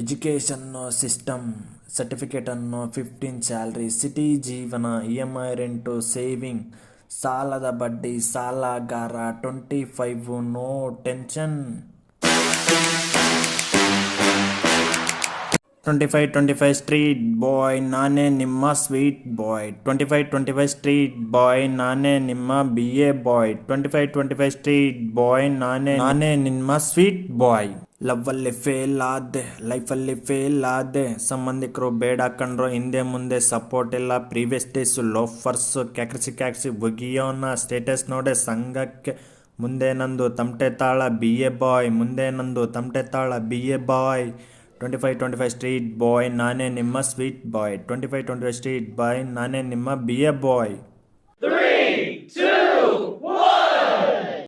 Education system ಸರ್ಟಿಫಿಕೇಟನ್ನು 15 salary city ಜೀವನ EMI rent saving ಸಾಲದ ಬಡ್ಡಿ ಸಾಲಗಾರ 25 ನೋ ಟೆನ್ಷನ್ 25 ಸ್ಟ್ರೀಟ್ ಬಾಯ್ ನಾನೇ ನಿಮ್ಮ ಸ್ವೀಟ್ ಬಾಯ್ 25 ಸ್ಟ್ರೀಟ್ ಬಾಯ್ ನಾನೇ ನಿಮ್ಮ BA ಬಾಯ್ 25 ಸ್ಟ್ರೀಟ್ ಬಾಯ್ ನಾನೇ ನಿಮ್ಮ ಸ್ವೀಟ್ ಬಾಯ್. ಲವ್ವಲ್ಲಿ ಫೇಲ್ ಆದೆ ಲೈಫಲ್ಲಿ ಫೇಲ್ ಆದೆ ಸಂಬಂಧಿಕರು ಬೇಡ ಕಂಡ್ರು ಹಿಂದೆ ಮುಂದೆ ಸಪೋರ್ಟ್ ಇಲ್ಲ ಪ್ರೀವಿಯಸ್ ಡೇಸು ಲೋಫರ್ಸು ಕ್ಯಾಕ್ರಿಸಿ ಬುಗಿಯೋನ ಸ್ಟೇಟಸ್ ನೋಡೆ ಸಂಘಕ್ಕೆ ಮುಂದೆ ನಂದು ತಮಟೆ ತಾಳ BA ಬಾಯ್ ಮುಂದೆ ನಂದು ತಮಟೆ ತಾಳ BA ಬಾಯ್ 25 ಸ್ಟ್ರೀಟ್ ಬಾಯ್ ನಾನೇ ನಿಮ್ಮ ಸ್ವೀಟ್ ಬಾಯ್ 25 ಸ್ಟ್ರೀಟ್ ಬಾಯ್ ನಾನೇ ನಿಮ್ಮ BA ಬಾಯ್.